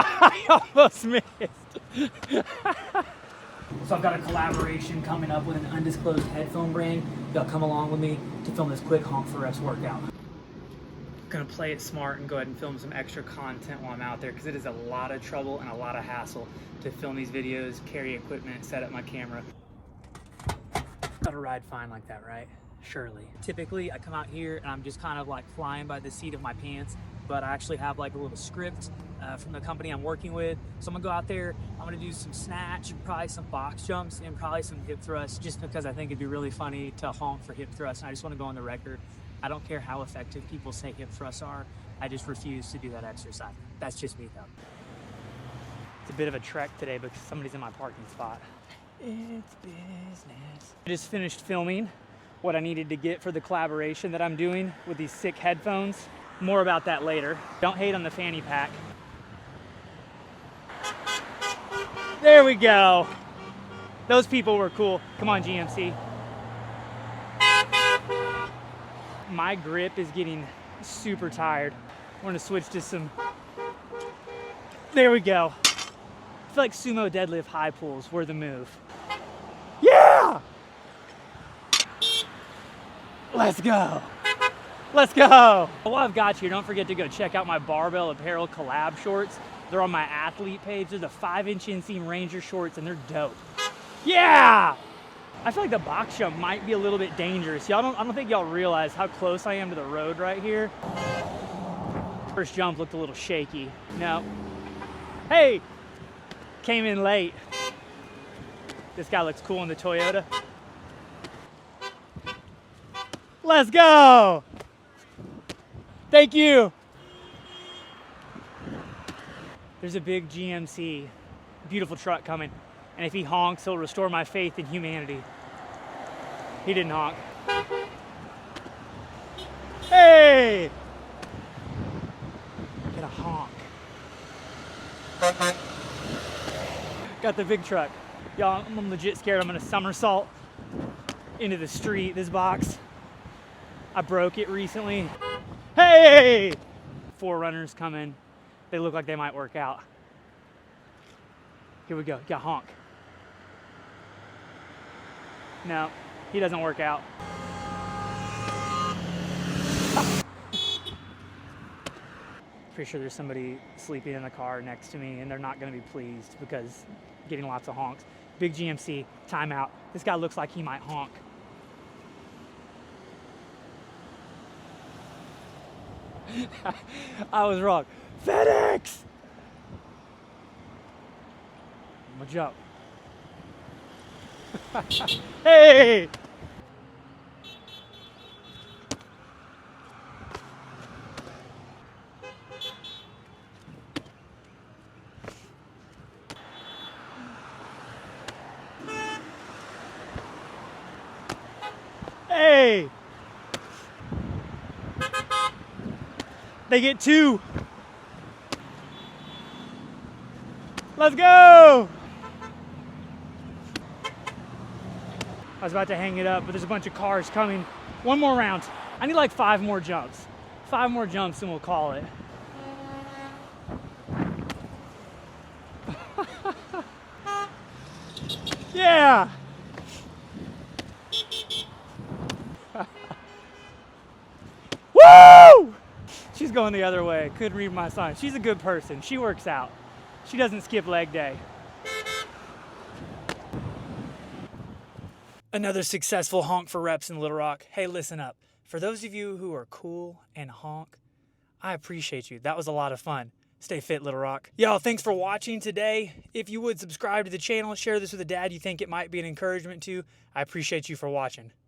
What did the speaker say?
I almost missed. So I've got a collaboration coming up with an undisclosed headphone brand. They'll come along with me to film this quick Honk for Reps workout. I'm gonna play it smart and go ahead and film some extra content while I'm out there, because it is a lot of trouble and a lot of hassle to film these videos, carry equipment, set up my camera. Gotta ride fine like that, right? Surely. Typically I come out here and I'm just kind of like flying by the seat of my pants, but I actually have like a little script from the company I'm working with. So I'm gonna go out there, I'm gonna do some snatch, probably some box jumps, and probably some hip thrusts, just because I think it'd be really funny to honk for hip thrusts. And I just wanna go on the record. I don't care how effective people say hip thrusts are, I just refuse to do that exercise. That's just me though. It's a bit of a trek today because somebody's in my parking spot. It's business. I just finished filming what I needed to get for the collaboration that I'm doing with these sick headphones. More about that later. Don't hate on the fanny pack. There we go. Those people were cool. Come on, GMC. My grip is getting super tired. We're gonna switch to some, there we go. I feel like sumo deadlift high pulls were the move. Yeah! Let's go. Let's go. While I've got you, don't forget to go check out my barbell apparel collab shorts. They're on my athlete page. They're the 5-inch inseam Ranger shorts and they're dope. Yeah! I feel like the box jump might be a little bit dangerous. I don't think y'all realize how close I am to the road right here. First jump looked a little shaky. No. Hey! Came in late. This guy looks cool in the Toyota. Let's go! Thank you! There's a big GMC, beautiful truck coming, and if he honks, he'll restore my faith in humanity. He didn't honk. Hey! Get a honk. Got the big truck. Y'all, I'm legit scared I'm gonna somersault into the street, this box. I broke it recently. Hey! 4Runners coming. They look like they might work out. Here we go, got honk. No, he doesn't work out. Pretty sure there's somebody sleeping in the car next to me and they're not gonna be pleased because getting lots of honks. Big GMC, timeout. This guy looks like he might honk. I was wrong. FedEx! I'm gonna jump. Hey! Hey! They get 2. Let's go! I was about to hang it up, but there's a bunch of cars coming. One more round. I need like 5 more jumps. 5 more jumps and we'll call it. Yeah! Woo! She's going the other way. Couldn't read my sign. She's a good person. She works out. She doesn't skip leg day. Another successful honk for reps in Little Rock. Hey, listen up. For those of you who are cool and honk, I appreciate you. That was a lot of fun. Stay fit, Little Rock. Y'all, thanks for watching today. If you would subscribe to the channel, share this with a dad you think it might be an encouragement to. I appreciate you for watching.